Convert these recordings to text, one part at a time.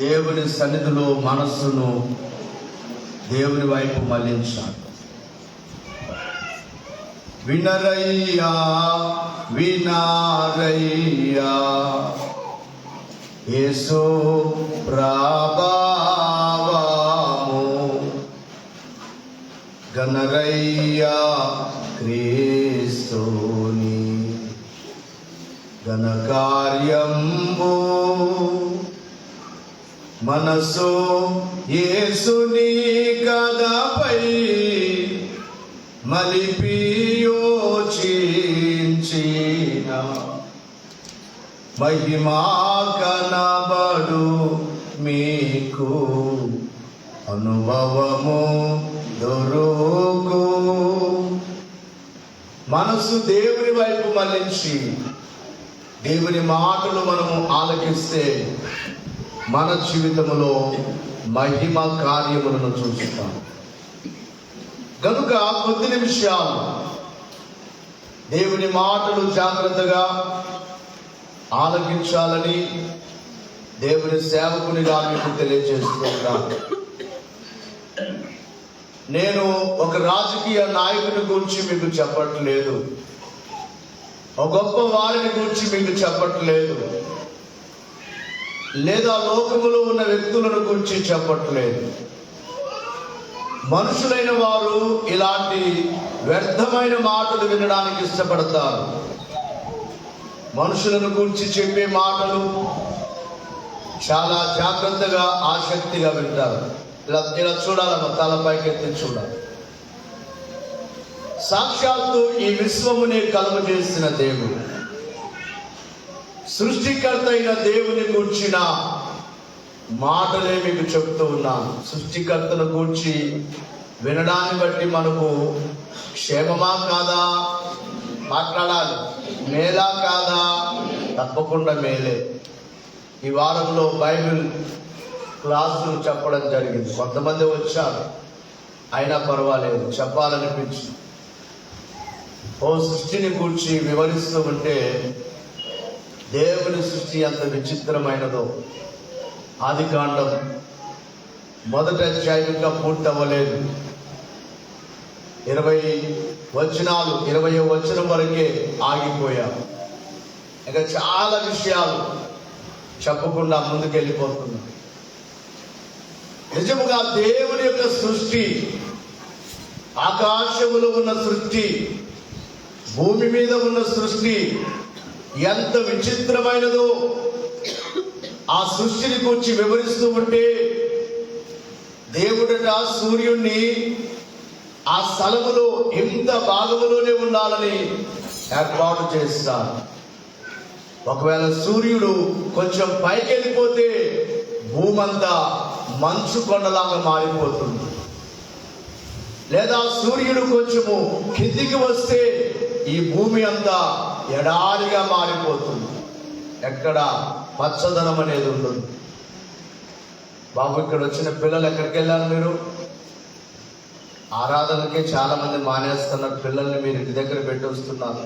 దేవుని సన్నిధిలో మనస్సును దేవుని వైపు మళ్లించాలి. వినరయ్యా వినారయ్యా యేసు ప్రభావము, గణరయ్యా క్రీస్తుని ఘనకార్యంబు, మనసు యేసుని కథపై మలిపి యోచించిన మహిమా కనబడు మీకు అనుభవము దొరుకు. మనసు దేవుని వైపు మళ్ళించి దేవుని మాటలు మనము ఆలకిస్తే మన జీవితంలో మహిమ కార్యములను చూస్తాం. కనుక కొద్ది నిమిషాలు దేవుని మాటలు జాగ్రత్తగా ఆలకించాలని దేవుని సేవకునిగా మీకు తెలియజేస్తున్నాను. నేను ఒక రాజకీయ నాయకుని గురించి మీకు చెప్పట్లేదు, ఒక గొప్ప వారిని గురించి మీకు చెప్పట్లేదు, లేదా లోకములో ఉన్న వ్యక్తులను గురించి చెప్పట్లేదు. మనుషులైన వారు ఇలాంటి వ్యర్థమైన మాటలు వినడానికి ఇష్టపడతారు. మనుషులను గురించి చెప్పే మాటలు చాలా జాగ్రత్తగా ఆసక్తిగా వింటారు. ఇలా చూడాలమ్మ, తలపైకి ఎత్తి చూడాలి. సాక్షాత్తు ఈ విశ్వముని కలుగజేసిన దేవుడు, సృష్టికర్త అయిన దేవుని గురించిన మాటలే మీకు చెప్తూ ఉన్నాను. సృష్టికర్తను గూర్చి వినడాన్ని బట్టి మనకు క్షేమమా కాదా మాట్లాడాలి, మేలా కాదా? తప్పకుండా మేలే. ఈ వారంలో బైబిల్ క్లాసులు చెప్పడం జరిగింది. కొంతమంది వచ్చారు, అయినా పర్వాలేదు, చెప్పాలనిపించి ఓ సృష్టిని గురించి వివరిస్తూ ఉంటే దేవుని సృష్టి ఎంత విచిత్రమైనదో. ఆదికాండం 1వ అధ్యాయం ఇంకా పూర్తవ్వలేదు. 20వ వచనం వరకే ఆగిపోయాం. ఇంకా చాలా విషయాలు చెప్పకుండా ముందుకెళ్ళిపోతున్నాం. నిజముగా దేవుని యొక్క సృష్టి, ఆకాశములో ఉన్న సృష్టి, భూమి మీద ఉన్న సృష్టి ఎంత విచిత్రమైనదో ఆ సృష్టిని గురించి వివరిస్తూ ఉంటే దేవుడట సూర్యుడిని ఆ స్థలములో ఇంత భాగములోనే ఉండాలని ఏర్పాటు చేస్తారు. ఒకవేళ సూర్యుడు కొంచెం పైకి వెళ్ళిపోతే భూమంతా మంచు కొండలాగా మారిపోతుంది, లేదా సూర్యుడు కొంచెము కిందికి వస్తే ఈ భూమి అంతా ఎడారిగా మారిపోతుంది. ఎక్కడ పచ్చదనం అనేది ఉండదు. బాబు, ఇక్కడ వచ్చిన పిల్లలు ఎక్కడికి వెళ్ళారు? మీరు ఆరాధనకే చాలా మంది మానేస్తున్నారు. పిల్లల్ని మీరు ఇంటి దగ్గర పెట్టి వస్తున్నారు.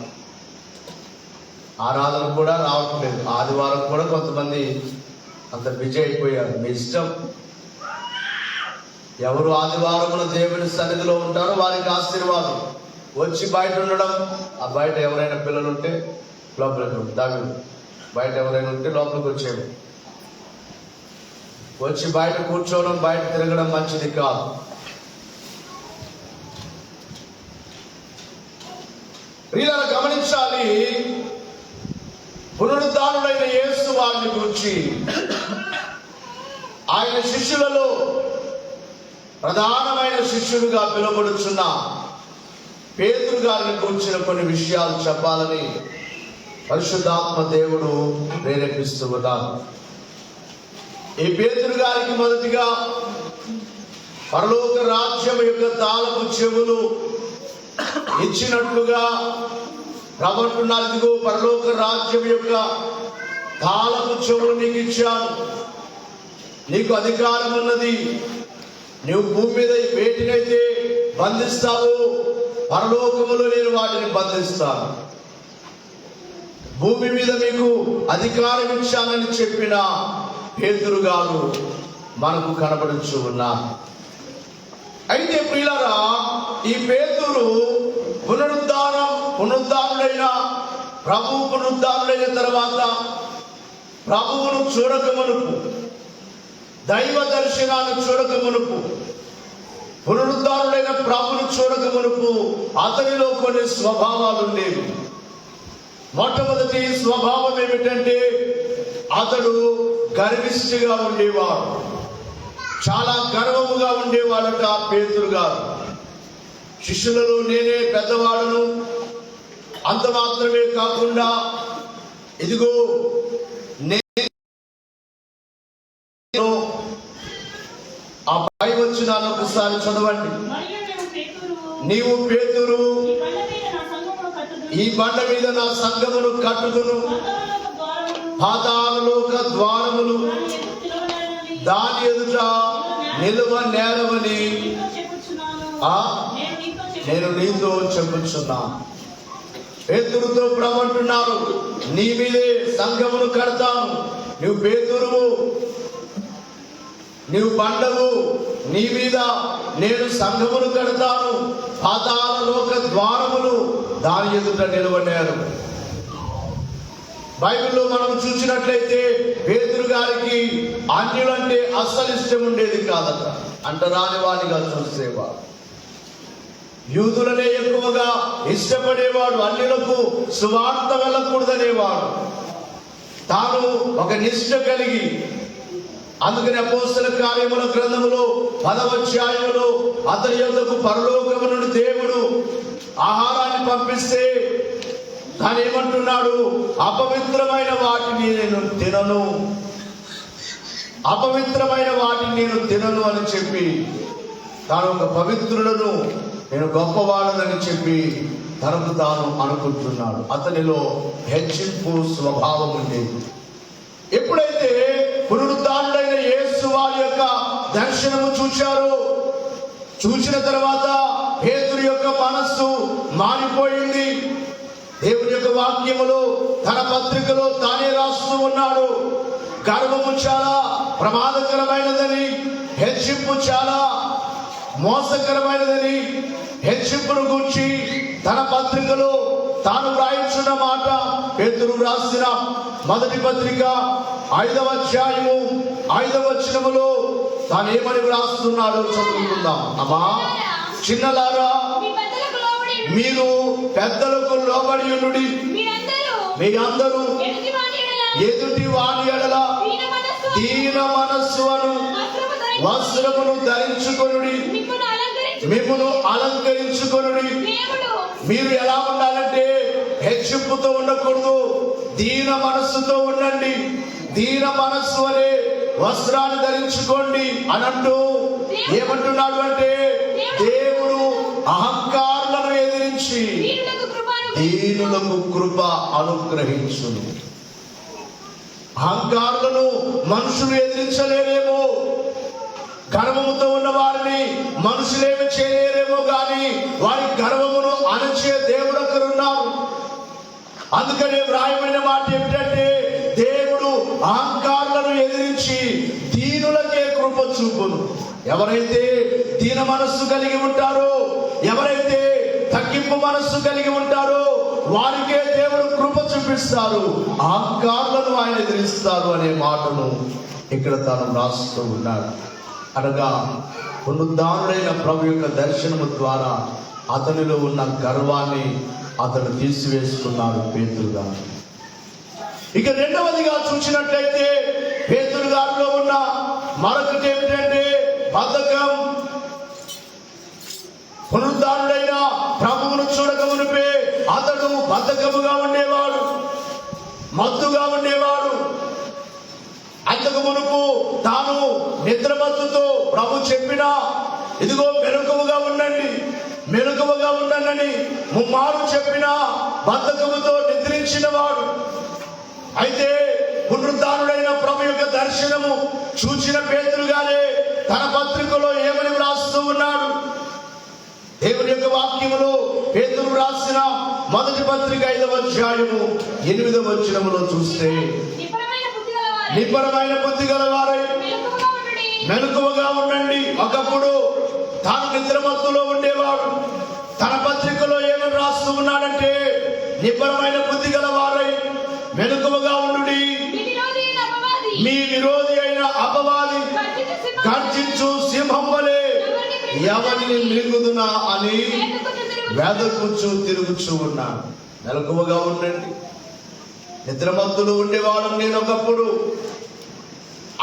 ఆరాధన కూడా రావట్లేదు. ఆదివారం కూడా కొంతమంది అంత బిజీ అయిపోయారు. మీ ఇష్టం. ఎవరు ఆదివారమున దేవుని సన్నిధిలో ఉంటారో వారికి ఆశీర్వాదం. వచ్చి బయట ఉండడం, ఆ బయట ఎవరైనా పిల్లలు ఉంటే లోపలికి దావి, బయట ఎవరైనా ఉంటే లోపలికి వచ్చేవి. వచ్చి బయట కూర్చోవడం, బయట తిరగడం మంచిది కాదు. ప్రియులారా, గమనించాలి. పునరుద్ధానుడైన యేసు వారిని గురించి, ఆయన శిష్యులలో ప్రధానమైన శిష్యులుగా పిలువబడుచున్న పేతురు గారిని గురించిన కొన్ని విషయాలు చెప్పాలని పరిశుద్ధాత్మ దేవుడు ప్రేరేపిస్తూ ఉన్నారు. ఈ పేతురు గారికి మొదటిగా పరలోక రాజ్యం యొక్క తాళపు చెవులు ఇచ్చినట్లుగా ప్రభువున్నారు. ఇదిగో పరలోక రాజ్యం యొక్క తాళపు చెవులు నీకు ఇచ్చాను, నీకు అధికారం ఉన్నది. నువ్వు భూమి మీద వేటినైతే బంధిస్తావో పరలోకములో నేను వాటిని బంధిస్తాను. భూమి మీద మీకు అధికారం ఇచ్చానని చెప్పిన పేతురు గారు మనకు కనబడుచు ఉన్నారు. అయితే ప్రియులారా, ఈ పేతురు పునరుద్ధారుడైన ప్రభువు పునరుద్ధారుడైన తర్వాత ప్రభువును చూడక మునుపు, దైవ దర్శనాన్ని చూడక మునుపు, పునరుద్ధారుడైన ప్రభువును చూడక మునుపు అతనిలో కొన్ని స్వభావాలు ఉండేవి. మొట్టమొదటి స్వభావం ఏమిటంటే అతడు గర్విష్ఠిగా ఉండేవాడు. చాలా గర్వముగా ఉండేవాడట పేతురు గారు. శిష్యులలో నేనే పెద్దవాడును, అంత మాత్రమే కాకుండా ఇదిగో నేను ఆ పై వచ్చినాను. ఒకసారి చదవండి. నీవు పేతురు, ఈ బండ మీద నా సంఘమును కట్టుదును, పాతాళలోక ద్వారములు దాని ఎదుట నిలువ నేరవని నేను నీతో చెప్పుచున్నా. పేతురుతో ప్రమంటున్నారు, నీ మీదే సంఘమును కడతాను. నువ్వు పేతురువు, నీవు బండవు, నీ మీద నేను సంఘమును కడతాను, పాతాళలోక ద్వారములు దాని ఎదుట నిలవనేరు. బైబిల్లో మనం చూసినట్లయితే పేతురు గారికి అన్యులంటే అస్సలు ఇష్టం ఉండేది కాదట. అంటరాని వాడిగా చూసేవాడు. యూదులనే ఎక్కువగా ఇష్టపడేవాడు. అన్యులకు సువార్త వెళ్ళకూడదనేవాడు. తాను ఒక నిష్ఠ కలిగి, అందుకని అపోస్తల కార్యముల గ్రంథములో 10వ అధ్యాయములో అతని యొద్దకు పరలోకము నుండి దేవుడు ఆహారాన్ని పంపిస్తే తాను ఏమంటున్నాడు? అపవిత్రమైన వాటిని నేను తినను, అపవిత్రమైన వాటిని నేను తినను అని చెప్పి, తాను ఒక పవిత్రులను, నేను గొప్పవాడనని చెప్పి తనకు తాను అనుకుంటున్నాడు. అతనిలో హెచ్చింపు స్వభావం ఉండేది. ఎప్పుడైతే పునరుద్ధారుడైన యేసు వారి యొక్క దర్శనము చూశారో, చూసిన తర్వాత పేతురు యొక్క మనస్సు మారిపోయింది. దేవుని యొక్క వాక్యములో, తన పత్రికలో తానే రాస్తూ ఉన్నాడు. గర్వము చాలా ప్రమాదకరమైనదని, హెచ్చింపు చాలా మోసకరమైనదని, హెచ్చింపును గురించి తన పత్రికలో తాను వ్రాయించున్న మాట పేతురు రాసిన మొదటి పత్రిక 5వ అధ్యాయము 5వ వచనములో తాను ఏమని వ్రాస్తున్నాడో చదువుకుందాం. అమ్మా, చిన్నలారా, మీరు పెద్దలకు లోబడి ఉండుడి, మీరందరూ ఎదుటి వాని ఎడల దీన మనస్సు అను వస్త్రమును ధరించుకొనుడి, మిమ్మును అలంకరించుకొనుడి. మీరు ఎలా ఉండాలంటే హెచ్చింపుతో ఉండకూడదు, దీన మనస్సుతో ఉండండి. దీన మనస్సు అనే వస్త్రాన్ని ధరించుకోండి అనంటూ ఏమంటున్నాడు అంటే, దేవుడు అహంకారులను ఎదిరించి దీనులకు కృప అనుగ్రహించును. అహంకారులను మనుషులు ఎదిరించలేరేమో, గర్వముతో ఉన్న వారిని మనుషులేమి చేయలేరేమో, కానీ వారి గర్వమును అణచే దేవుడు ఒకరున్నారు. అందుకనే వ్రాయమైన మాట ఏమిటంటే, దేవుడు అహంకారులను ఎదిరించి దీనులకే కృప చూపును. ఎవరైతే దీన మనస్సు కలిగి ఉంటారో, ఎవరైతే తగ్గింపు మనస్సు కలిగి ఉంటారో, వారికే దేవుడు కృప చూపిస్తారు, అహంకారులను ఆయన ఎదిరిస్తారు అనే మాటను ఇక్కడ తాను రాస్తూ ఉన్నాడు. అనగా పునరుద్ధారుడైన ప్రభు యొక్క దర్శనము ద్వారా అతనిలో ఉన్న గర్వాన్ని అతను తీసివేసుకున్నాడు పేతురు గారు. ఇక రెండవదిగా చూసినట్లయితే పేతురు గారిలో ఉన్న మరొకటి ఏమిటంటే బద్ధకం. పునరుద్ధారుడైన ప్రభువును చూడక మునిపే అతడు బద్ధకముగా ఉండేవాడు, మత్తుగా ఉండేవాడు. అంతకు మునుపు తాను నిద్రమత్తుతో ప్రభు చెప్పినా, ఇదిగో మెలకువగా ఉండండి, మెలకువగా ఉండండి ముమ్మారు చెప్పినా బద్ధకముతో నిద్రించిన వాడు. అయితే పునరుద్ధారుడైన ప్రభు యొక్క దర్శనము చూచిన పేతురుగానే తన పత్రికలో ఏమని వ్రాస్తూ ఉన్నాడు? దేవుని యొక్క వాక్యములో పేతురు రాసిన మొదటి పత్రిక 5వ అధ్యాయము 8వ వచనములో చూస్తే, నిబ్బరమైన బుద్ధి గలవారై మెలకువగా ఉండండి. ఒకప్పుడు తాను నిద్రమత్తులో ఉండేవాడు. తన పత్రికలో ఏమని రాస్తూ ఉన్నాడంటే, నిబ్బరమైన బుద్ధి గలవారై మెలకువగా ఉండుడి. మీ విరోధి అయిన అపవాది గర్జించు సింహం వలె ఎవరిని మింగుదునా అని వెదకుచు తిరుగుచూ ఉన్నాడు. మెలకువగా ఉండండి. నిద్రమత్తులు ఉండేవాడు నేను ఒకప్పుడు.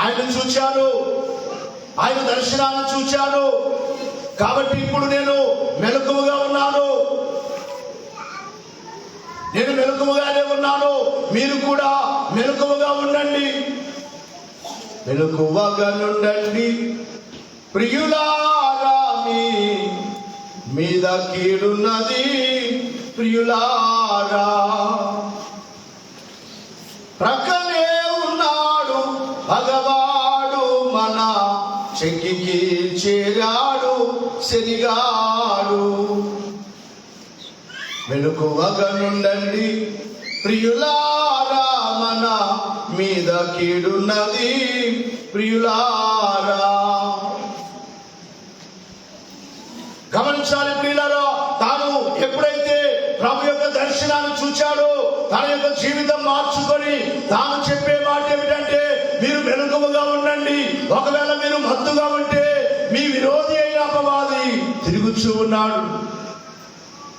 ఆయన చూచాను, ఆయన దర్శనాన్ని చూచాను. కాబట్టి ఇప్పుడు నేను మెలకువగా ఉన్నాను. నేను మెలకువగానే ఉన్నాను. మీరు కూడా మెలకువగా ఉండండి. మెలకువగా ఉండండి ప్రియులారా, మీ మీద కీడున్నది ప్రియులారా. ప్రక్కనే ఉన్నాడు భగవాడు, మన చెక్కికి చేరాడు శనిగాడు. మెలకువగా నుండండి ప్రియులారా, మన మీద కీడున్నది ప్రియులారా. గమనించాలి ప్రియులారా, తాను ఎప్పుడైతే ప్రభు యొక్క దర్శనాన్ని చూచాడో తన యొక్క జీవితం మార్చుకొని తాను చెప్పే మాట ఏమిటంటే, మీరు మెలకువగా ఉండండి. ఒకవేళ మీరు మత్తుగా ఉంటే మీ విరోధి అయిన అపవాది తిరుగుచూ ఉన్నాడు.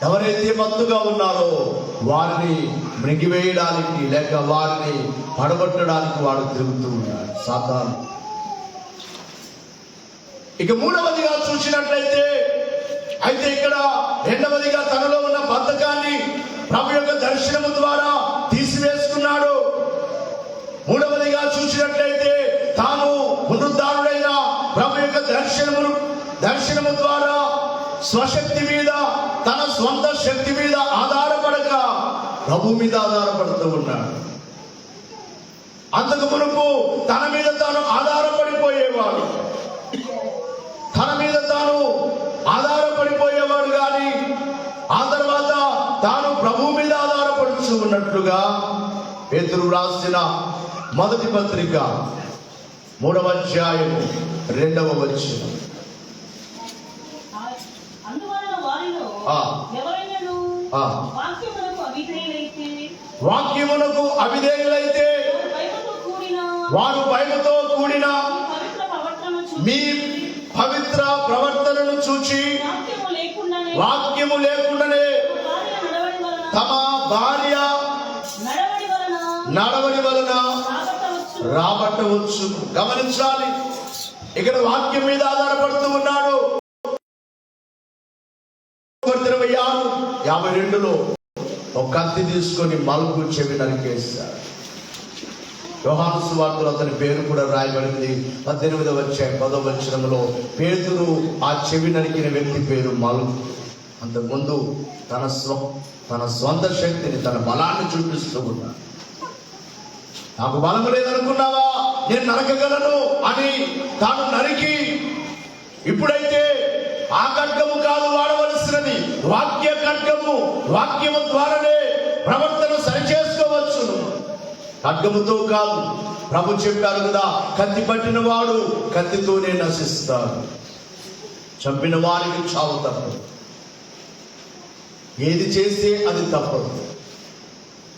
ఎవరైతే మత్తుగా ఉన్నారో వారిని మృంగివేయడానికి లేక వారిని పడగొట్టడానికి వాడు తిరుగుతూ ఉన్నాడు సాతాను. ఇక మూడవదిగా చూసినట్లయితే, అయితే ఇక్కడ రెండవదిగా తనలో ఉన్న బద్ధకాన్ని ప్రభు యొక్క దర్శనము ద్వారా తీసివేసుకున్నాడు. మూడవదిగా చూసినట్లయితే తాను పునరుద్ధారుడైన ప్రభు యొక్క దర్శనము ద్వారా స్వశక్తి మీద, తన స్వంత శక్తి మీద ఆధారపడక ప్రభు మీద ఆధారపడుతూ ఉన్నాడు. అంతకు మునుపు తన మీద తాను ఆధారపడిపోయేవాడు. తన మీద తాను ఆధారపడిపోయేవాడు కానీ ఆ తర్వాత తాను ప్రభు మీద ఆధారపడుతూ ఉన్నట్లుగా పేతురు రాసిన మొదటి పత్రిక 3వ అధ్యాయము 2వ వచనం. వాక్యమునకు అవిధేయులైతే వారు భయముతో కూడిన మీ పవిత్ర ప్రవర్తనను చూచి వాక్యము లేకుండానే తమ భార్య నడవడి వలన రాబట్టవచ్చు. గమనించాలి, ఇక్కడ వాక్యం మీద ఆధారపడుతూ ఉన్నాడు. 26:52లో ఒక కత్తి తీసుకొని మలుపు చెవి నరికేశాడు. యోహాను సువార్తలో అతని పేరు కూడా రాయబడింది. 18వ అధ్యాయం 10వ వచనంలో పేతురు ఆ చెవి నరికిన వ్యక్తి పేరు మలుపు. అంతకుముందు తన స్వంత శక్తిని, తన బలాన్ని చూపిస్తూ ఉన్నాడు. నాకు బలము లేదనుకున్నావా, నేను నరకగలను అని తాను నరికి, ఇప్పుడైతే ఆ ఖడ్గము కాదు వాడవలసినది, వాక్య ఖడ్గము. వాక్యము ద్వారానే ప్రవర్తన సరిచేసుకోవచ్చు, ఖడ్గముతో కాదు. ప్రభు చెప్పారు కదా, కత్తి పట్టిన వాడు కత్తితోనే నశిస్తాడు, చంపిన వారికి చావు తప్పదు. ఏది చేస్తే అది తప్పదు.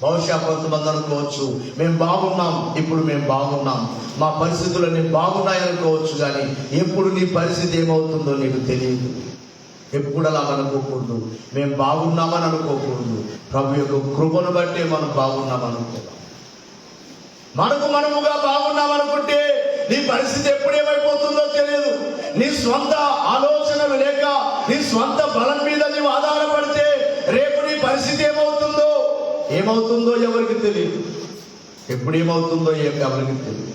బహుశా కొంతమంది అనుకోవచ్చు, మేము బాగున్నాం, ఇప్పుడు మేము బాగున్నాం, మా పరిస్థితులన్నీ బాగున్నాయి అనుకోవచ్చు. కానీ ఎప్పుడు నీ పరిస్థితి ఏమవుతుందో నీకు తెలియదు. ఎప్పుడు అలా అనుకోకూడదు. మేము బాగున్నామని అనుకోకూడదు. ప్రభు యొక్క కృపను బట్టే మనం బాగున్నాం అనుకోవాలి. మనముగా బాగున్నాం అనుకుంటే నీ పరిస్థితి ఎప్పుడేమైపోతుందో తెలియదు. నీ స్వంత ఆలోచనలు లేక నీ స్వంత బలం మీద నీవు ఆధారపడితే రేపు నీ పరిస్థితి ఏమవుతుందో ఎవరికి తెలియదు. ఎప్పుడు ఏమవుతుందో ఎవరికి తెలియదు.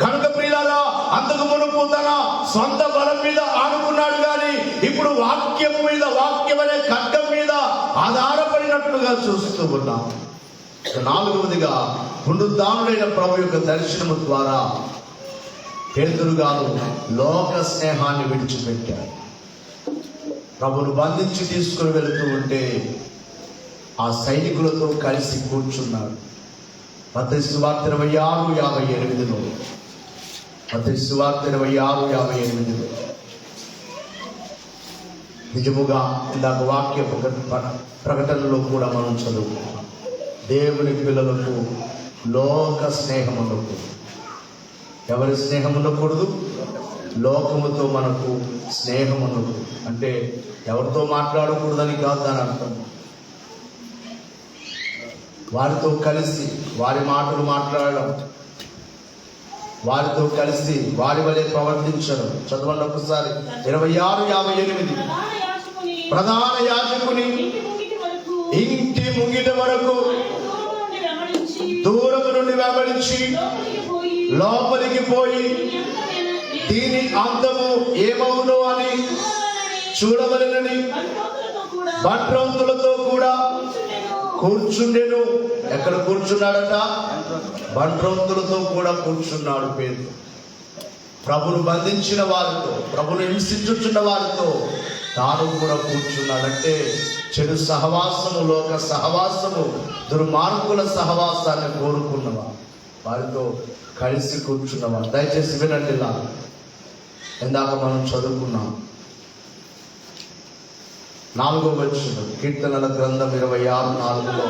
కనుక ప్రియులారా, అంతకు మునుపు తన సొంత బలం మీద ఆడుకున్నాడు కానీ ఇప్పుడు వాక్యము మీద, వాక్యం అనే ఖడ్గం మీద ఆధారపడినట్లుగా చూస్తూ ఉన్నాం. 4వదిగా పునరుద్ధానుడైన ప్రభు యొక్క దర్శనము ద్వారా పేతురు గారు లోక స్నేహాన్ని విడిచిపెట్టాడు. ప్రభును బంధించి తీసుకుని వెళుతూ ఉంటే ఆ సైనికులతో కలిసి కూర్చున్నాడు. మత్తయి సువార్త 26:58లో, మత్తయి సువార్త 26:58లో నిజముగా ఇందాక వాక్య ప్రకటనలో కూడా మనం చదువుకున్నాం. దేవుని పిల్లలకు లోక స్నేహం ఉండకూడదు. ఎవరి స్నేహం ఉండకూడదు? లోకముతో మనకు స్నేహం ఉండకూడదు. అంటే ఎవరితో మాట్లాడకూడదని కాదు దాని అర్థం. వారితో కలిసి వారి మాటలు మాట్లాడడం, వారితో కలిసి వారి వలె ప్రవర్తించడం. చదవండి ఒకసారి 26:58. ప్రధాన యాజకుని ఇంటి ముంగిట వరకు దూరం నుండి వెంబడించి లోపలికి పోయి దీని అంతము ఏమవునో అని చూడవలెనని బంట్రౌతులతో కూడా కూర్చుండెను. ఎక్కడ కూర్చున్నాడట? బంట్రౌతులతో కూడా కూర్చున్నాడు పేతురు. ప్రభును బంధించిన వారితో, ప్రభును హింసించుచున్న వారితో తాను కూడా కూర్చున్నాడంటే చెడు సహవాసము, లోక సహవాసము, దుర్మార్గుల సహవాసాన్ని కోరుకున్నవా వారితో కలిసి కూర్చున్నవా. దయచేసి వినండి. ఇలా ఇందాక మనం చదువుకున్నాం 4వ వచనం కీర్తనల గ్రంథం 26:4లో,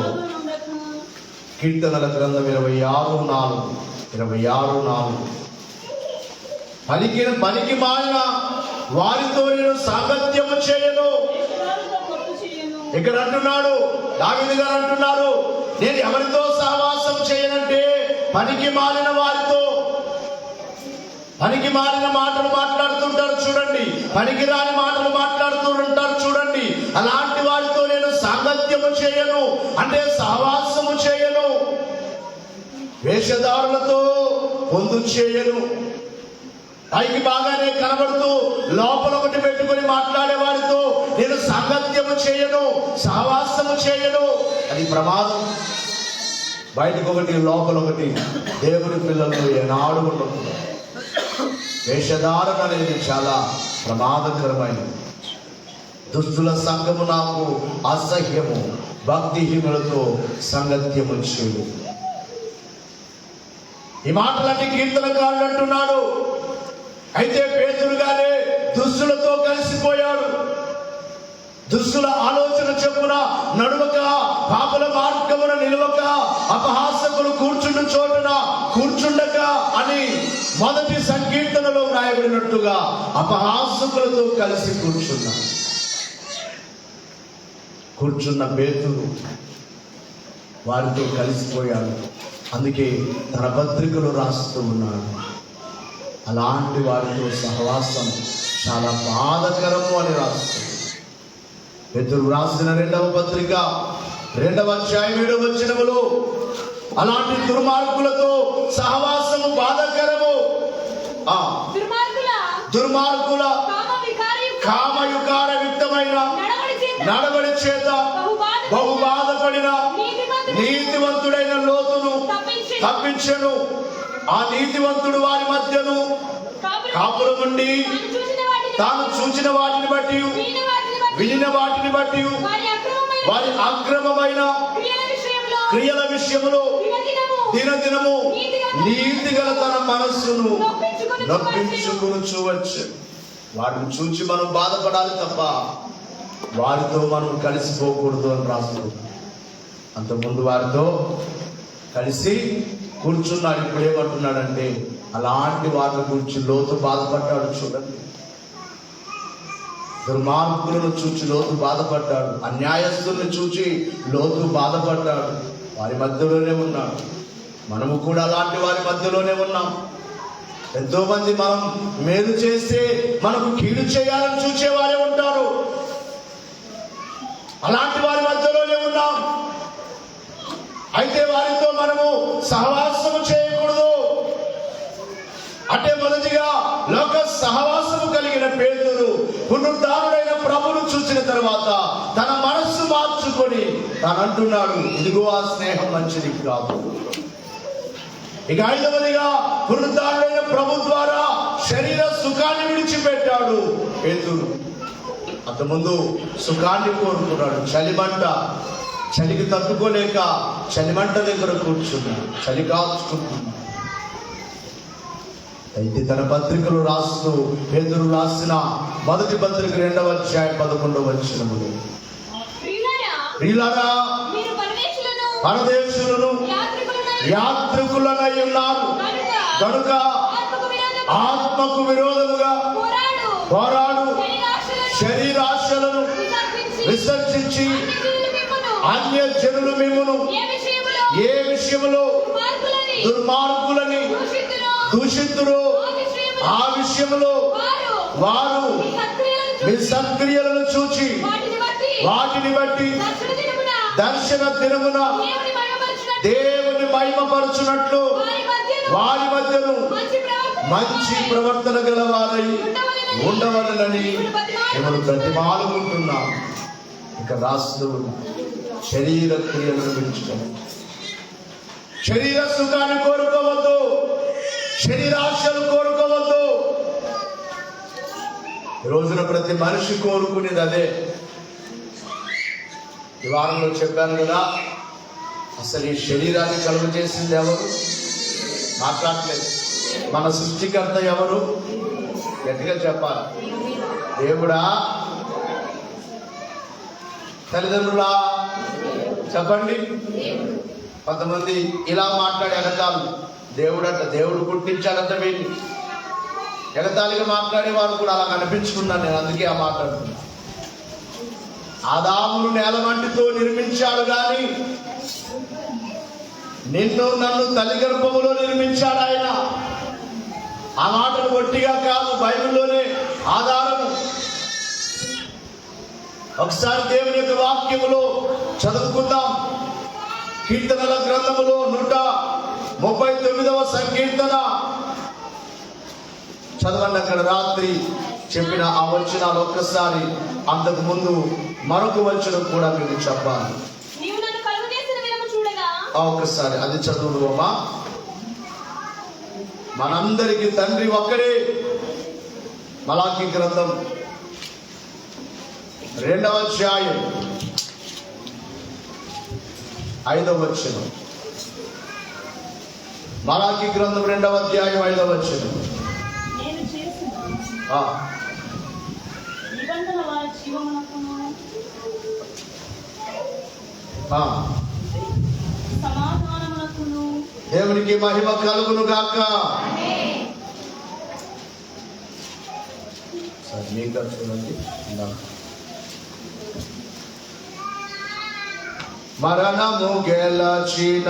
కీర్తనల గ్రంథం 26:4 పనికి మాలిన వారితో నేను సాంగత్యము చేయను. ఇక్కడ అంటున్నాడు, దావీదు గారు అంటున్నారు, నేను ఎవరితో సహవాసం చేయనంటే పనికి మాలిన వారితో. పనికి మాలిన మాటలు మాట్లాడుతుంటారు చూడండి, పనికి రాని మాటలు మాట్లాడుతూ ఉంటారు చూడండి. అలాంటి వారితో నేను సాంగత్యము చేయను, అంటే సహవాసము చేయను. వేషధారులతో పొందు చేయను. పైకి బాగానే కనబడుతూ లోపల ఒకటి పెట్టుకొని మాట్లాడే వారితో నేను సాంగత్యము చేయను, సహవాసము చేయను. అది ప్రమాదం. బయటకు ఒకటి, లోపల ఒకటి. దేవుని పిల్లలు ఏనాడు ఉండదు. వేషధారణ అనేది చాలా ప్రమాదకరమైనది. దుష్టుల సంఘము నాకు అసహ్యము, భక్తిహీనులతో సంగత్యము చేయు. ఈ మాటలన్నీ కీర్తనకారుడు అంటున్నాడు. అయితే పేతురు గారే దుష్టులతో కలిసిపోయాడు. దుష్టుల ఆలోచన చెప్పున నడువక, పాపల మార్గమున నిలవక, అపహాసకులు కూర్చుండు చోటున కూర్చుండక అని మొదటి సంకీర్తనలో వ్రాయబడినట్టుగా అపహాసకులతో కలిసి కూర్చున్న పేతురు వారితో కలిసిపోయాడు. అందుకే తన పత్రికలు రాస్తూ ఉన్నాడు, అలాంటి వారితో సహవాసం చాలా బాధకరము అని రాస్తుంది. పేతురు రాసిన 2వ పత్రిక 2వ అధ్యాయం 7వ వచనములో అలాంటి దుర్మార్గులతో సహవాసము బాధకరము. దుర్మార్గుల కామయుకార యుక్తమైన నడవడి చేత బహు బాధపడిన నీతివంతుడైన లోతును తప్పించెను. ఆ నీతివంతుడు వారి మధ్యను కాపురం ఉండి తాను చూచిన వాటిని బట్టి, వినిన వాటిని బట్టి వారి అక్రమమైన క్రియల విషయంలో దినదినము నీతిగల తన మనస్సును నొప్పించుకుని చూవచ్చు. వారిని చూచి మనం బాధపడాలి తప్ప వారితో మనం కలిసిపోకూడదు అని రాస్తుంది. అంతకుముందు వారితో కలిసి కూర్చున్నాడు. ఇప్పుడు ఏమంటున్నాడంటే అలాంటి వారిని గురించి లోతు బాధపడ్డాడు. చూడండి, దుర్మార్గులను చూచి లోతు బాధపడ్డాడు. అన్యాయస్తుల్ని చూచి లోతు బాధపడ్డాడు. వారి మధ్యలోనే ఉన్నాడు. మనము కూడా అలాంటి వారి మధ్యలోనే ఉన్నాం. ఎంతో మంది మనం మేలు చేస్తే మనకు కీడు చేయాలని చూచేవారే ఉంటారు. అలాంటి వారి మధ్యలోనే ఉన్నాం. అయితే వారితో మనము సహవాసము చేయకూడదు. అంటే మొదటిగా లోక సహవాసము కలిగిన పేతురు పునరుద్ధారుడైన ప్రభువును చూసిన తర్వాత తన మనస్సు మార్చుకొని తాను అంటున్నాడు, ఇదిగో ఆ స్నేహం మంచిది కాదు. ఇక 5వదిగా పునరుద్ధారుడైన ప్రభు ద్వారా శరీర సుఖాన్ని విడిచిపెట్టాడు పేతురు. అంతకుముందు సుఖాన్ని కోరుకున్నాడు. చలిమంట, చలికి తట్టుకోలేక చలిమంట దగ్గర కూర్చున్నాడు, చలి కాల్చుకుంటున్నాడు. అయితే తన పత్రికలు రాస్తూ పేతురు రాసిన మొదటి పత్రిక 2వ అధ్యాయం 11వ వచనములో, ప్రియులారా పరదేశులను యాత్రికులనై ఉన్నారు కనుక ఆత్మకు విరోధముగా పోరాడు శరీరాశలను విసర్జించి అన్య జనులు మిమ్మును ఏ విషయములో దుర్మార్గులని దూషితురు ఆ విషయంలో వారు మీ సత్క్రియలను చూచి వాటిని బట్టి దర్శన దినమున దేవుని మహిమపరచునట్లు వారి మధ్యను మంచి ప్రవర్తన గలవారై ఉండవలనని మిమ్మల్ని బ్రతిమాలుకుంటున్నాం. ఇక రాస్తూ శరీర క్రియలను విడిచిపెట్టండి, శరీర సుఖాన్ని కోరుకోవద్దు, శరీరాశలు కోరుకోవద్దు. ఈ రోజున ప్రతి మనిషి కోరుకునేది అదే. ఈ వారంలో చెప్పాను కదా, అసలు ఈ శరీరాన్ని కలుగు చేసింది ఎవరు? మాట్లాడలేదు. మన సృష్టికర్త ఎవరు? గట్టిగా చెప్పాలి. దేవుడా? తల్లిదండ్రులా? చెప్పండి. కొంతమంది ఇలా మాట్లాడే ఎగతాలు, దేవుడంట, దేవుడు పుట్టించాడంట వీళ్ళు. ఎగతాళిగా మాట్లాడే వారు కూడా అలా కనిపించుకున్నాను నేను, అందుకే ఆ మాట్లాడుతున్నా. ఆదామును నేలమంటితో నిర్మించాడు గాని నిన్ను నన్ను తల్లి గర్భములో నిర్మించాడు ఆయన. ఆ మాటను ఒట్టిగా కాదు, బైబిల్లోనే ఆధారము. ఒకసారి దేవుని యొక్క వాక్యములో చదువుకుందాం. కీర్తనల గ్రంథములో 139వ సంకీర్తన చదవండి. అక్కడ రాత్రి చెప్పిన ఆ వచనాలు ఒక్కసారి, అంతకు ముందు మరొక వచనం కూడా మీకు చెప్పాలి. ఒక్కసారి అది చదువుమా. మనందరికి తండ్రి ఒక్కడే. మలాకీ గ్రంథం 2వ అధ్యాయం 5వ వచనం. మలాకీ గ్రంథం 2వ అధ్యాయం 5వ వచనం. దేవునికి మహిమ కలుగును గాక. సరే మీకు చూడండి. మరణము గెలచిన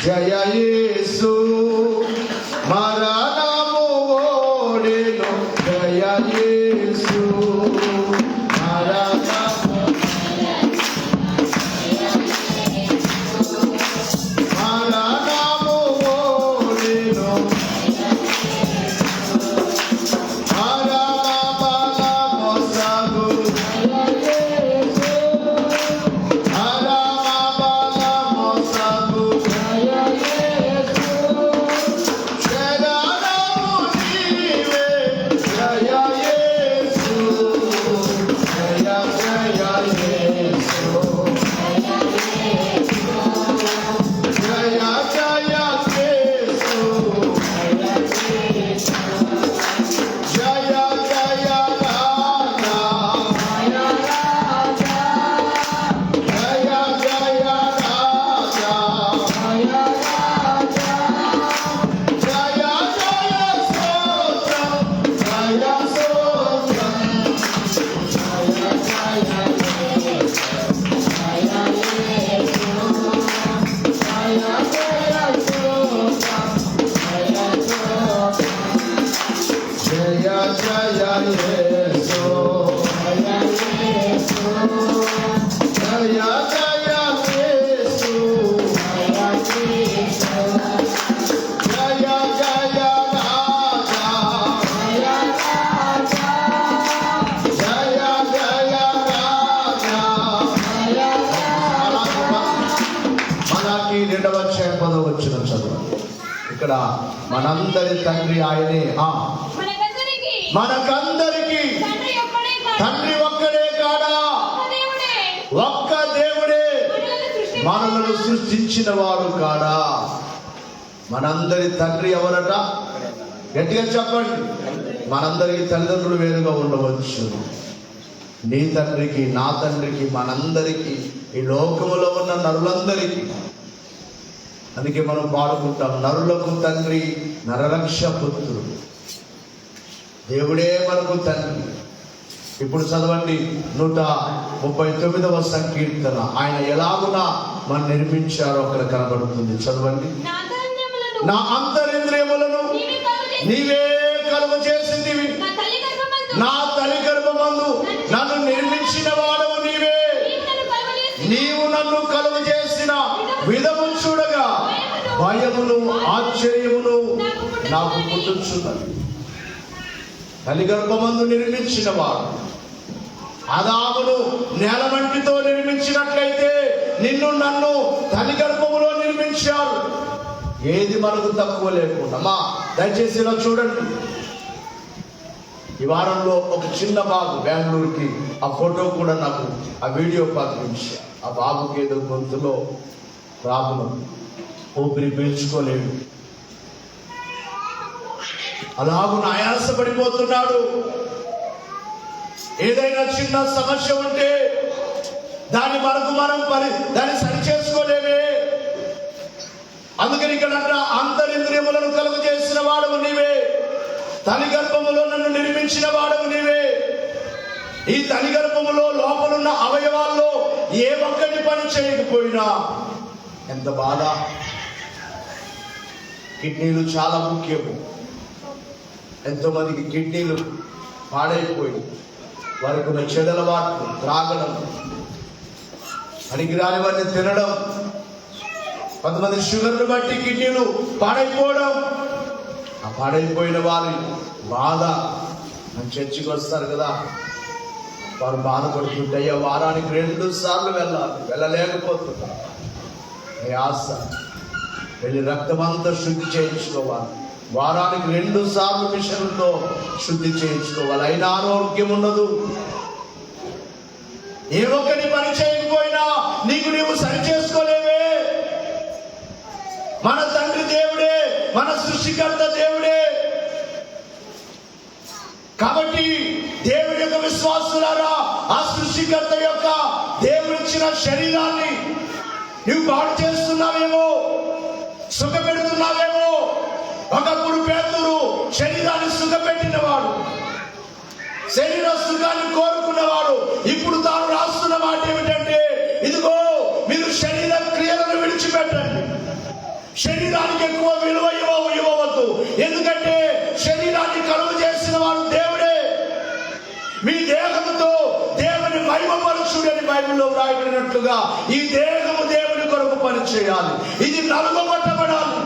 జయ యేసు, మరణము ఓడెను జయ యేసు, ఇక్కడ మనందరి తండ్రి ఆయనే. మనకందరికి తండ్రి ఒక్కడే కాడా? ఒక్క దేవుడే మనలను సృష్టించిన వాడు కాడా? మనందరి తండ్రి ఎవరట? గట్టిగా చెప్పండి. మనందరికి తల్లిదండ్రులు వేరుగా ఉండవచ్చు. నీ తండ్రికి, నా తండ్రికి, మనందరికీ, ఈ లోకములో ఉన్న నరులందరికీ. అందుకే మనం పాడుకుంటాం, నరులకు తండ్రి నరరక్ష పుత్రుడు. దేవుడే మనకు తండ్రి. ఇప్పుడు చదవండి 139వ సంకీర్తన. ఆయన ఎలాగున మనం నిర్మించారో అక్కడ కనబడుతుంది. చదవండి. నా అంతరింద్రియములను నీవే కలుగ చేసిందివి, నా తల్లి గర్భమందు నన్ను నిర్మించిన వాడవు నీవే. నీవు నన్ను కలుగ చేసిన విధము చూడగా భయమును ఆశ్చర్యమును నాకు పుట్టుచున్నది. తల్లి గర్భమందు నిర్మించిన వాడు. ఆదామును నేల మట్టితో నిర్మించినట్లయితే నిన్ను నన్ను తల్లి గర్భములో నిర్మించారు. ఏది మనకు తక్కువ లేకుండా. అమ్మా దయచేసి ఇలా చూడండి. ఈ వారంలో ఒక చిన్న బాబు బెంగళూరుకి, ఆ ఫోటో కూడా నాకు, ఆ వీడియో పంపించా. ఆ బాబుకి ఏదో గొంతులో ప్రాబ్లం, ఊపిరి పీల్చుకోలేడు, అలాగున ఆయాసపడిపోతున్నాడు. ఏదైనా చిన్న సమస్య ఉంటే దాన్ని మనం దాన్ని సరి చేసుకోలేమే. అందుకని ఇక్కడ అంతరింద్రియములను కలుగు చేసిన వాడవు నీవే, తల్లి గర్భములో నన్ను నిర్మించిన వాడవు నీవే. ఈ తల్లి గర్భములో లోపలున్న అవయవాల్లో ఏ ఒక్కటి పని చేయకపోయినా ఎంత బాధ. కిడ్నీలు చాలా ముఖ్యము. ఎంతో మందికి కిడ్నీలు పాడైపోయి వారికి ఉన్న చెడలవాట్లు, త్రాగడం, పనికిరానివన్నీ తినడం, కొంతమంది షుగర్ను బట్టి కిడ్నీలు పాడైపోవడం. ఆ పాడైపోయిన వారి బాధ. మన చర్చికి వస్తారు కదా, వారు బాధపడుతుంటే అయ్యా వారానికి 2 సార్లు వెళ్ళాలి, వెళ్ళలేకపోతున్నారు. ఆశ వెళ్ళి రక్తమంతా శుద్ధి చేయించుకోవాలి. వారానికి 2 సార్లు మిషన్తో శుద్ధి చేయించుకోవాలి. అయినా ఆరోగ్యం ఉండదు. ఏ ఒక్కటి పని చేయకపోయినా నీకు నీవు సరి చేసుకోలేవే. మన తండ్రి దేవుడే, మన సృష్టికర్త దేవుడే. కాబట్టి దేవుడి యొక్క విశ్వాసులారా, ఆ సృష్టికర్త యొక్క దేవుడిచ్చిన శరీరాన్ని నువ్వు పాడు చేస్తున్నావేమో, సుఖపెడుతున్నావేమో. ఒకప్పుడు పేతురు శరీరాన్ని సుఖపెట్టినవాడు, శరీర సుఖాన్ని కోరుకున్నవాడు. ఇప్పుడు తాను రాస్తున్న మాట ఏమిటంటే, ఇదిగో మీరు శరీర క్రియలను విడిచిపెట్టండి. శరీరానికి ఎక్కువ విలువ ఇవ్వవద్దు. ఎందుకంటే శరీరాన్ని కలుగు చేసిన వాడు దేవుడే. మీ దేహంతో దేవుని మహిమపరచుడని బైబిల్లో వ్రాయబడినట్లుగా ఈ దేహము దేవుని కొరకు పని చేయాలి. ఇది నలుగొట్టబడాలి.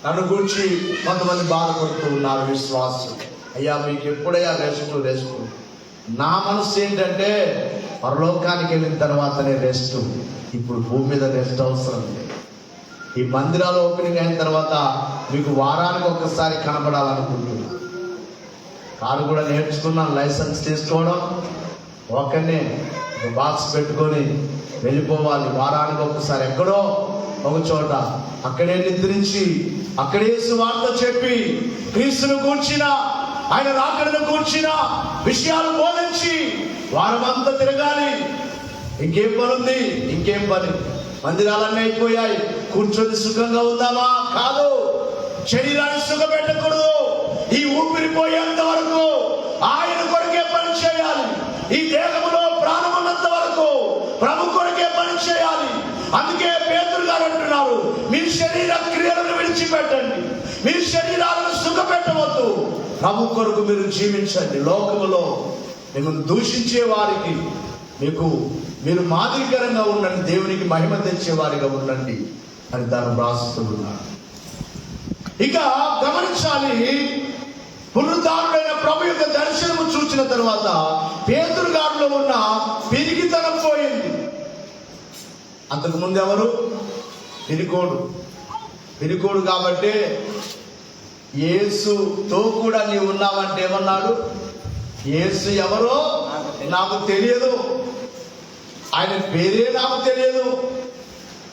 నన్ను గురించి కొంతమంది బాధపడుతూ ఉన్నారు విశ్వాసం. అయ్యా మీకు ఎప్పుడయ్యా రెస్ట్? నా మనసు ఏంటంటే పరలోకానికి వెళ్ళిన తర్వాతనే రెస్ట్. ఇప్పుడు భూమి మీద రెస్ట్ అవసరం లేదు. ఈ మందిరాలు ఓపెనింగ్ అయిన తర్వాత మీకు వారానికి ఒక్కసారి కనబడాలనుకుంటున్నా. కారు కూడా నేర్చుకున్నాను, లైసెన్స్ తీసుకోవడం. ఒక్కనే బాక్స్ పెట్టుకొని వెళ్ళిపోవాలి. వారానికి ఒక్కసారి ఎక్కడో ఒక చోట అక్కడే నిద్రించి, అక్కడే సువార్త చెప్పి, క్రీస్తును కూర్చిన, ఆయన రాకడను కూర్చిన విషయాలు బోధించి వారమంతా తిరగాలి. ఇంకేం పని ఉంది? ఇంకేం పని? మందిరాలన్నీ అయిపోయాయి. కూర్చొని సుఖంగా ఉందామా? కాదు. శరీరాన్ని సుఖపెట్టకూడదు. ఈ ఊపిరి పోయేంత వరకు ఆయన కొరకే పని చేయాలి. ఈ దేహంలో ప్రాణం ఉన్నంత వరకు ప్రభు కొరకే పని చేయాలి. అందుకే పేతురు గారు అంటున్నారు, మీ శరీర క్రియలను విడిచిపెట్టండి, మీ శరీరాలను సుఖపెట్టవద్దు, ప్రభు కొరకు మీరు జీవించండి. లోకములో మిమ్మల్ని దూషించే వారికి మీరు మాదిరికరంగా ఉండండి, దేవునికి మహిమ తెచ్చే వారిగా ఉండండి అని దాన్ని రాస్తున్నాడు. ఇక గమనించాలి, పునరుద్ధారుడైన ప్రభు యొక్క దర్శనము చూసిన తర్వాత పేతురు గారిలో ఉన్న పిరికితనం పోయింది. అంతకు ముందు ఎవరు? పిరికోడు కాబట్టి యేసుతో కూడా నీవు ఉన్నావంటే ఏమన్నాడు? యేసు ఎవరో నాకు తెలియదు, ఆయన పేరే నాకు తెలియదు.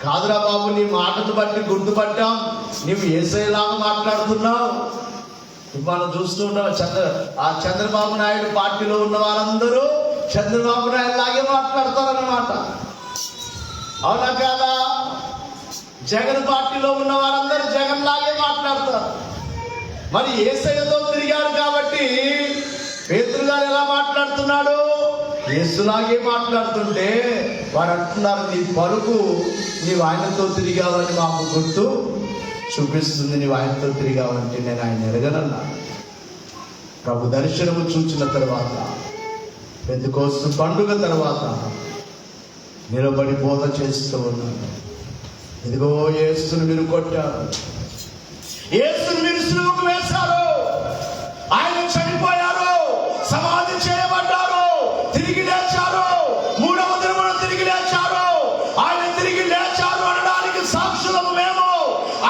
కాదురా బాబు, నీ మాటను బట్టి గుర్తుపట్టాం, నీవు యేసయ్యలాగా మాట్లాడుతున్నావు. మనం చూస్తూ ఉంటాం, చంద్రబాబు నాయుడు పార్టీలో ఉన్న వారందరూ చంద్రబాబు నాయుడు లాగే మాట్లాడతారన్నమాట. అవునా కాదా? జగన్ పార్టీలో ఉన్న వారందరూ జగన్ లాగే మాట్లాడతారు. మరి యేసయ్యతో తిరిగారు కాబట్టి పేతురు గారు ఎలా మాట్లాడుతున్నాడు? యేసులాగే మాట్లాడుతుంటే వారు అంటున్నారు, నీ పలుకు నీవు ఆయనతో తిరిగావని మాకు గుర్తు చూపిస్తుంది. నీవు ఆయనతో తిరిగావంటే నేను ఆయన ఎరగనన్నాను. ప్రభు దర్శనము చూచిన తర్వాత, పెంతెకోస్తు పండుగ తర్వాత నిలబడి బోధ చేస్తూ ఉన్నాను. ఇదిగో యేసును మీరు కొట్టారు, యేసును మీరు సిలువకు వేశారు, ఆయన చనిపోయారు, సమాధి చేయబడ్డారు, తిరిగి లేచారు, మూడవ దినమున తిరిగి లేచారు, ఆయన తిరిగి లేచారు అనడానికి సాక్షులము మేము.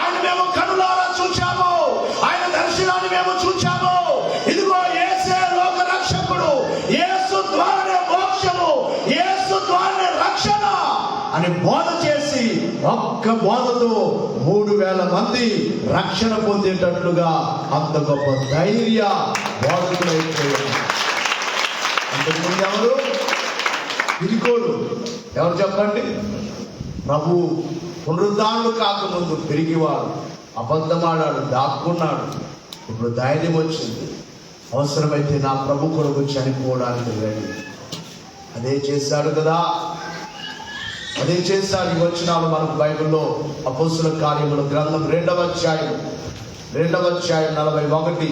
ఆయన మేము కనులారా చూచాము, ఆయన దర్శనాన్ని మేము చూచాము. ఇదిగో యేసే లోక రక్షకుడు, యేసు ద్వారానే మోక్షము, యేసు ద్వారానే రక్షణ అని బోధ చేసి ఒక్క బోధతో 3000 మంది రక్షణ పొందేటట్లుగా అంత గొప్ప ధైర్య బోధకులైపోయారు. అంతకుముందు ఎవరు? పిరికోడు. ఎవరు చెప్పండి? ప్రభు పునరుద్ధానులు కాకముందు పిరిగివాడు, అబద్ధమాడాడు, దాక్కున్నాడు. ఇప్పుడు ధైర్యం వచ్చింది, అవసరమైతే నా ప్రభు కొరకు చనిపోవడానికి రెడీ. అదే చేశాడు కదా, అదే చేశాడు. ఈ వచనాలు మనకు బైబిల్లో అపోస్తుల కార్యముల గ్రంథం 2వ అధ్యాయం 41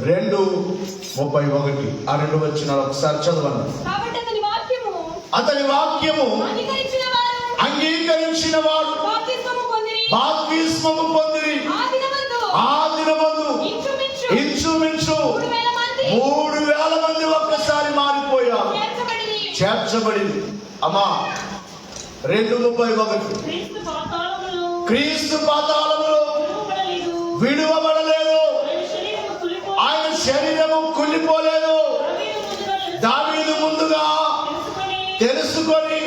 2:31 ఆ 2 వచనాలు ఒకసారి చదవండి. అతని వాక్యము అంగీకరించిన వాడు బాప్తిస్మము పొందిరి. ఆ దినమందు ఇంచుమించు 3000 మంది ఒక్కసారి మారిపోయారు, చేర్చబడింది. అమ్మా 2:31 క్రీస్తు పాతాళములో విడువబడలేదు, ఆయన శరీరము కుళ్ళిపోలేదు. దావీదు ముందుగా తెలుసుకొని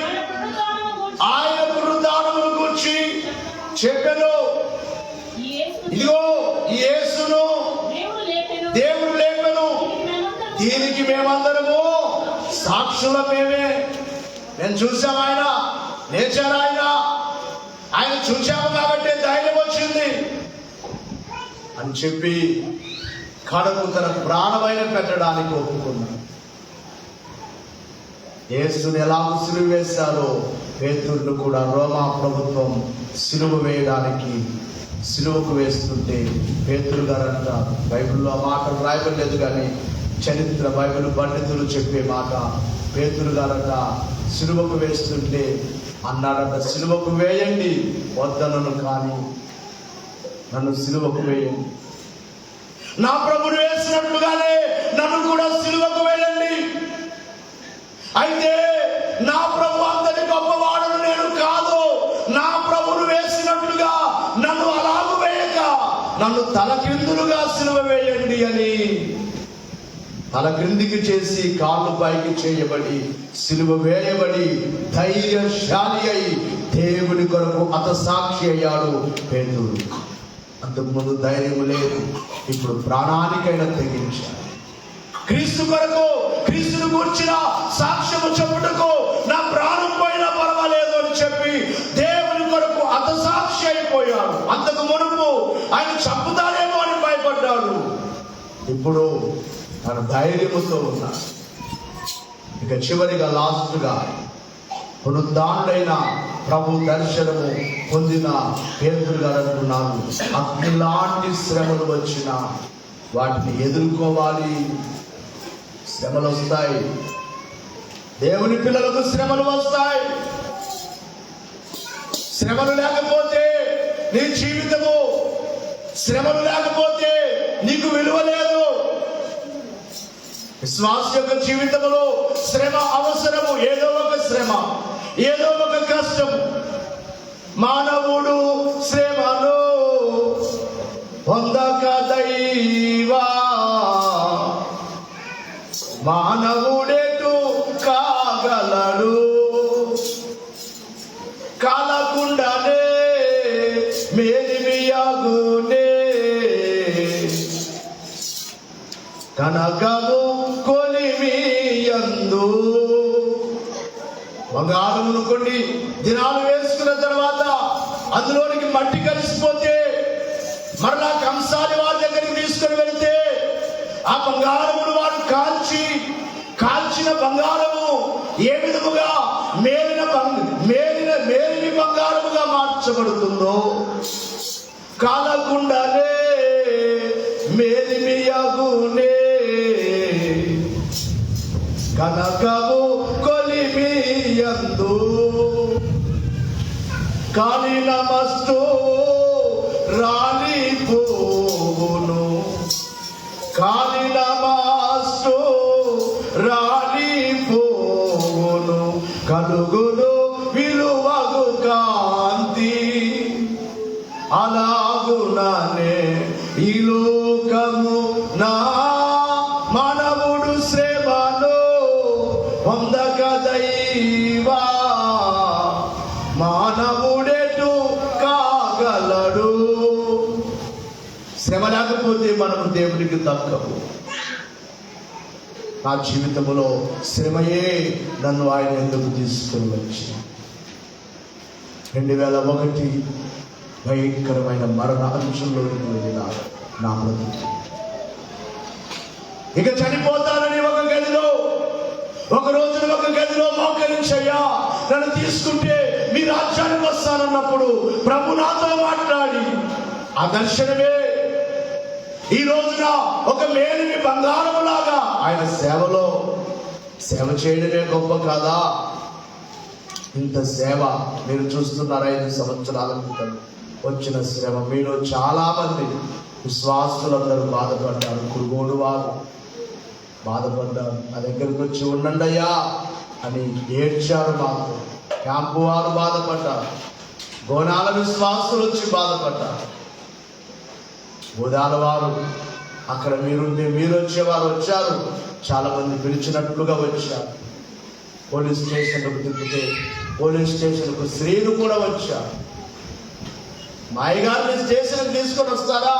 ఆయన పునరుద్ధానమును గురించి చెప్పెను. ఇదిగో యేసును దేవుడు లేపెను, దీనికి మేమందరము సాక్షులమేమే. నేను చూసాం, ఆయన లేచారు, ఆయన చూశాము కాబట్టి ధైర్యం వచ్చింది అని చెప్పి కడకు తన ప్రాణమైన పెట్టడానికి ఒప్పుకున్నాడు. యేసుని ఎలా సిలువ వేశారో పేతురును కూడా రోమా ప్రభుత్వం సిలువ వేయడానికి సిలువకు వేస్తుంటే పేతురు గారు అంటారు, బైబిల్లో ఆ మాటలు రాయబడలేదు కానీ చరిత్ర బైబిల్ పండితులు చెప్పే మాట, పేతురు గారట సిలువకు వేస్తుంటే అన్నాడట, సిలువకు వేయండి, వద్దనను కానీ నన్ను సిలువకు వేయండి, నా ప్రభుని వేసినట్లుగానే నన్ను కూడా సిలువకు వేయండి. అయితే నా ప్రభు అంతటి గొప్పవాడను నేను కాదు, నా ప్రభును వేసినట్లుగా నన్ను అలాగు వేయక నన్ను తలకిందులుగా సిలువ వేయండి అని తల క్రిందికి చేసి కాళ్ళు పైకి చేయబడి సిలువ వేయబడి ధైర్యశాలి అయి దేవుని కొరకు హతసాక్షి అయ్యాడు పేతురు. అంతకుముందు ధైర్యం లేదు, ఇప్పుడు ప్రాణానికైనా తెగించాడు. క్రీస్తు కొరకు, క్రీస్తును గూర్చిన సాక్ష్యము చెప్పుటకు నా ప్రాణం పోయినా పర్వాలేదు అని చెప్పి దేవుని కొరకు హతసాక్షి అయిపోయాడు. అంతకు మునుపు ఆయన చంపుతాడేమో అని భయపడ్డాడు, ఇప్పుడు తన ధైర్యముతో ఉన్నాడు. ఇక చివరిగా లాస్ట్గా పునరుద్ధానుడైన ప్రభు దర్శనము పొందిన పేతురు గారు అంటున్నారు, అగ్నిలాంటి శ్రమలు వచ్చినా వాటిని ఎదుర్కోవాలి. శ్రమలు వస్తాయి, దేవుని పిల్లలకు శ్రమలు వస్తాయి. శ్రమలు లేకపోతే నీ జీవితము, శ్రమలు లేకపోతే నీకు విలువ లేదు. విశ్వాస యొక్క జీవితంలో శ్రమ అవసరము. ఏదో ఒక శ్రమ, ఏదో ఒక కష్టం. మానవుడు శ్రమను పొందక దైవా, మానవుడేటు కాగ మేలిమియగునే, కనకము కొలిమియందు. బంగారమును కొన్ని దినాలు వేసుకున్న తర్వాత అందులోనికి మట్టి కలిసిపోతే మరలా కంసాలి వారి దగ్గరికి తీసుకొని వెళితే ఆ బంగారమును వారు కాల్చిన బంగారము ఏ విధముగా మేలిమి బంగారముగా మార్చబడుతుందో, కాలకుండానే మేలిమియగునే, కనకము కొలిమియందు. కాలిన మస్తు రాలిపోవును, కాలిన మస్తు రాలిపోవును, కలుగును విలువగు కాంతి. అలాగుననే ఈ లోకము నా మానవుడు శ్రమను పొందక దైవా మానవుడెటు కాగలడు. శ్రమ లేకపోతే మనము దేవునికి దక్కము. నా జీవితంలో శ్రమయే నన్ను ఆయన ఎందుకు తీసుకుని వచ్చి 2001 భయంకరమైన మరణ అంశంలోకి వెళ్ళిన నా బ్రతుకు. ఇక చనిపోతానని ఒక రోజున ఒక గదిలో మోకరించయ్యా నన్ను తీసుకుంటే మీ రాజ్యానికి వస్తానన్నప్పుడు ప్రభు నాతో మాట్లాడి ఆ దర్శనమే ఈ రోజున ఒక మేలిమి బంగారములాగా ఆయన సేవ చేయడమే గొప్ప కాదా? ఇంత సేవ మీరు చూస్తున్నారు. 5 సంవత్సరాల క్రితం వచ్చిన శ్రమ మీలో చాలా మంది విశ్వాసులందరూ బాధపడ్డారు. కురుగోడు వారు బాధపడ్డారు. నా దగ్గరికి వచ్చి ఉండండి అయ్యా అని ఏడ్చారు. మాకు క్యాంపు వారు బాధపడ్డారు. గోనాల విశ్వాసులు వచ్చి బాధపడ్డారు. ఉదాల వారు అక్కడ మీరుంటే మీరు వచ్చేవారు వచ్చారు. చాలా మంది పిలిచినట్లుగా వచ్చారు. పోలీస్ స్టేషన్కు తిప్పితే పోలీస్ స్టేషన్కు స్త్రీలు కూడా వచ్చారు. మా అయ్యగారిని స్టేషన్కి తీసుకొని వస్తారా,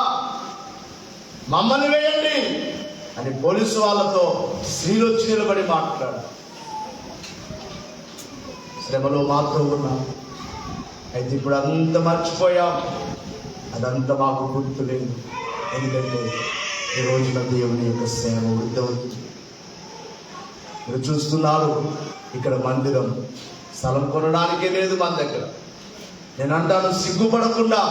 మమ్మల్ని వేయండి అని పోలీసు వాళ్ళతో స్త్రీలు వచ్చి నిలబడి మాట్లాడారు. శ్రమలో మాతో ఉన్నాం. అయితే ఇప్పుడు అంత మర్చిపోయాం. అదంతా మాకు గుర్తులేదు. ఎందుకంటే ఈ రోజున దేవుని యొక్క సేవ వృద్ధవుతుంది. మీరు చూస్తున్నారు, ఇక్కడ మందిరం స్థలం కొనడానికే లేదు మన దగ్గర. నేను అంటాను, సిగ్గుపడకుండా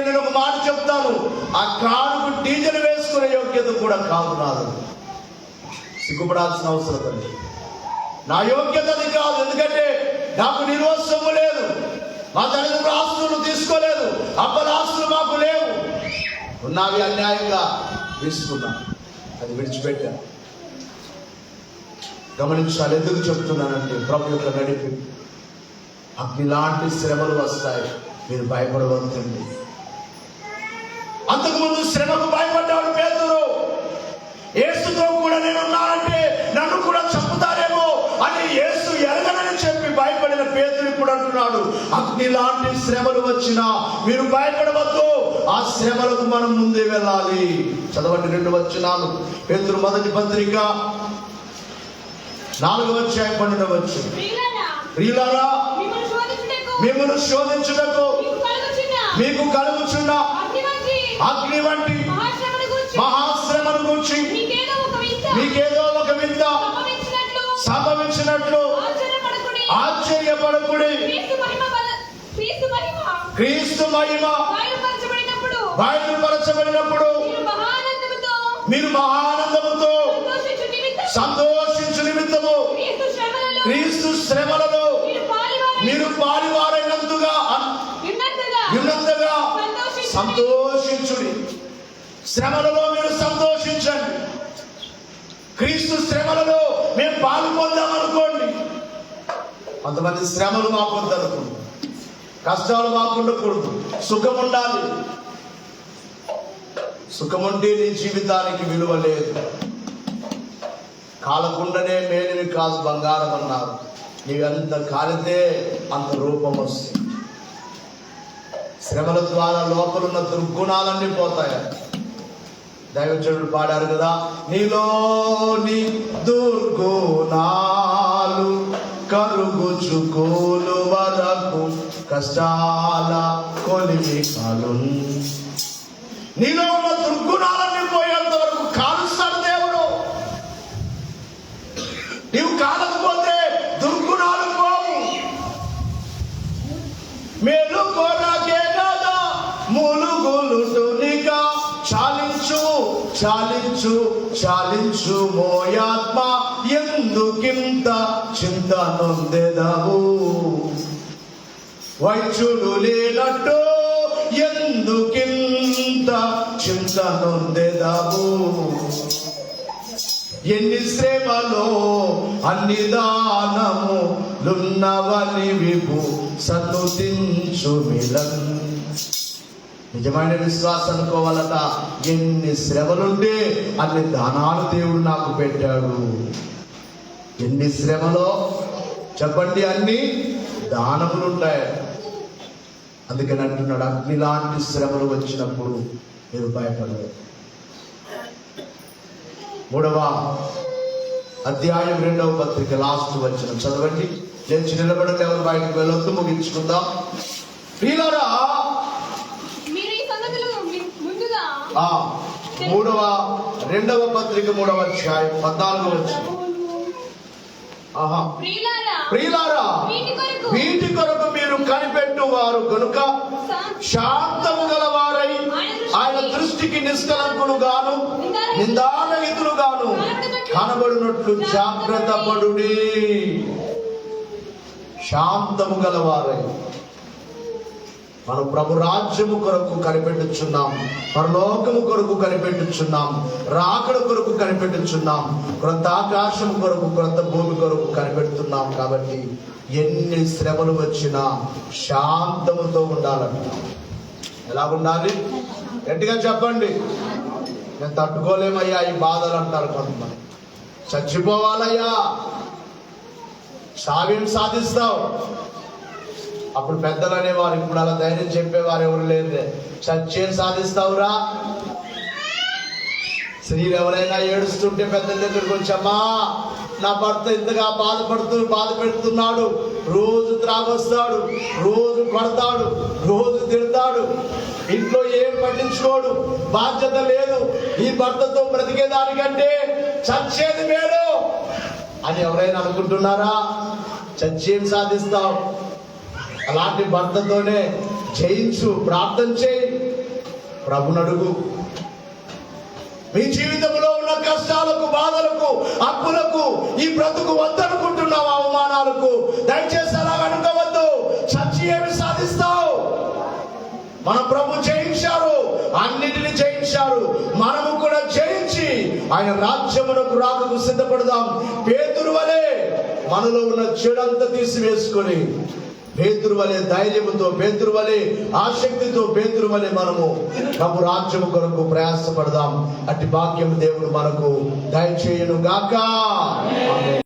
నేను ఒక మాట చెప్తాను, ఆ కారుకు డీజిల్ వేసుకునే యోగ్యత కూడా కాదు నాదు. సిగ్గుపడాల్సిన అవసరం లేదు. నా యోగ్యత అది కాదు. ఎందుకంటే నాకు నిర్వసము లేదు. మా తల్లిదండ్రులు ఆస్తులు తీసుకోలేదు. అప్పల ఆస్తులు మాకు లేవు. ఉన్నవి అన్యాయంగా తీసుకున్నాను, అది విడిచిపెట్టాను. గమనించాలి. ఎందుకు చెప్తున్నానంటే ప్రభు యొక్క నడిపి అగ్నిలాంటి శ్రమలు వస్తాయి. మీరు భయపడవద్దండి. అంతకుముందు శ్రమకు భయపడ్డాడు పేతురు. యేసుతో కూడా నేనున్నానంటే నన్ను కూడా చంపుతారేమో అని యేసు ఎరగనని చెప్పి భయపడిన పేతురు ఇప్పుడు అంటున్నాడు, అగ్ని లాంటి శ్రమలు వచ్చినా మీరు భయపడవద్దు. ఆ శ్రమలకు మనం ముందే వెళ్ళాలి. చదవండి 2 వచనాలు. పేతురు మొదటి పత్రిక 4వ అధ్యాయం 12వ వచనం. ప్రియులారా, మిమ్మల్ని శోధించుటకు మీకు కలుగుచున్న అగ్ని వంటి మహాశ్రమను గురించి మీకేదో ఒక వింత సంభవించినట్లు ఆశ్చర్యపడకుడి. క్రీస్తు మహిమ బయలుపరచబడినప్పుడు మీరు మహానందముతో సంతోషించు నిమిత్తము క్రీస్తు శ్రమలలో మీరు పాలివారైనందుగా సంతోషించుడి. శ్రమలలో మీరు సంతోషించండి. క్రీస్తు శ్రమలలో మేము పాలు పొందామనుకోండి. కొంతమంది శ్రమలు మాకు వద్దనుకోండి, కష్టాలు మాకు ఉండకూడదు, సుఖం ఉండాలి. సుఖం ఉంటే నీ జీవితానికి విలువ లేదు. కాలకుండానే మేలివి కాదు బంగారం అన్నారు. నీవెంత కాలితే అంత రూపం వస్తుంది. శ్రమల ద్వారా లోపలున్న దుర్గుణాలన్నీ పోతాయి. దైవజనుడు పాడారు కదా, నీలోని దుర్గుణాలు కరుగుచుకోలు వరకు కష్టాల కొలిమి కాలు. నీలో ఉన్న దుర్గుణాలన్నీ పోయేంత వరకు కాలుస్తాడు దేవుడు. నీవు కాలకపోతే దుర్గుణాలు పోవు. మేలు కొరకే కదా ములుగులుటునిగా చాలించు చాలించు చాలించు మోయాత్మ, ఎందుకింత చింత నొందెదవు. వైద్యుడు లేనట్టు ఎందుకింత చింత నొందెదవు. ఎన్ని శ్రమలో అన్ని దానములున్నవని విభు సన్నుతించు మిలన్. నిజమైన విశ్వాసం అనుకోవాలట. ఎన్ని శ్రమలుంటే అన్ని దానాలు దేవుడు నాకు పెట్టాడు. ఎన్ని శ్రమలో చెప్పండి, అన్ని దానములుంటాయి. అందుకని అంటున్నాడు, అగ్ని లాంటి శ్రమలు వచ్చినప్పుడు మీరు భయపడరు. 3వ అధ్యాయం 2వ పత్రిక లాస్ట్ వచ్చిన చదవండి. లేచి నిలబడండి, ఎవరు బయటకు వెళ్ళొద్దు, ముగించుకుందాం. ప్రియులారా, 2వ పత్రిక 3వ అధ్యాయం 14వ వచనం. ప్రియులారా, వీటి కొరకు మీరు కనిపెట్టువారు కనుక శాంతము గలవారై ఆయన దృష్టికి నిష్కలంకులు గాను నిందారహితులు గాను కనబడినట్లు జాగ్రత్త పడుడి. శాంతము గలవారై మనం ప్రభు రాజ్యము కొరకు కనిపెట్టుచున్నాం, పరలోకము కొరకు కనిపెట్టుచున్నాం, రాకడ కొరకు కనిపెట్టుచున్నాం, క్రొత్త ఆకాశం కొరకు, క్రొత్త భూమి కొరకు కనిపెడుతున్నాం. కాబట్టి ఎన్ని శ్రమలు వచ్చినా శాంతముతో ఉండాలంట. ఎలా ఉండాలి? గట్టిగా చెప్పండి. నేను తట్టుకోలేమయ్యా ఈ బాధలు అంటారు కొంతమంది. చచ్చిపోవాలయ్యా, సావేం సాధిస్తావు? అప్పుడు పెద్దలు అనేవారు, ఇప్పుడు అలా ధైర్యం చెప్పేవారు ఎవరు లేరు. చచ్చేం సాధిస్తావురా? స్త్రీలు ఎవరైనా ఏడుస్తుంటే పెద్దల దగ్గరికి వచ్చామా, నా భర్త ఇంతగా బాధ పెడుతున్నాడు, రోజు త్రాగొస్తాడు, రోజు కొడతాడు, రోజు తిడతాడు, ఇంట్లో ఏం పట్టించుకోడు, బాధ్యత లేదు, ఈ భర్తతో బ్రతికేదానికంటే చచ్చేది మేలు అని ఎవరైనా అనుకుంటున్నారా? చచ్చేం సాధిస్తావు? అలాంటి భర్తతోనే జయించు, ప్రార్థన చేయి, ప్రభునడుగు. మీ జీవితంలో ఉన్న కష్టాలకు, బాధలకు, అప్పులకు, ఈ బ్రతుకు వద్దనుకుంటున్నావు, అవమానాలకు, దయచేసి అలా అనుకోవద్దు. చచ్చి ఏమి సాధిస్తావు? మన ప్రభు జయించారు, అన్నిటిని జయించారు. మనము కూడా జయించి ఆయన రాజ్యమునకు రాకకు సిద్ధపడదాం. పేతురు వలె మనలో ఉన్న చెడంతా తీసివేసుకొని, పేతురు వలె ధైర్యముతో, పేతురు వలె ఆసక్తితో, పేతురు వలె మనము ప్రభు రాజ్యము కొరకు ప్రయాసపడదాం. అట్టి భాగ్యం దేవుడు మనకు దయచేయును గాక. ఆమేన్.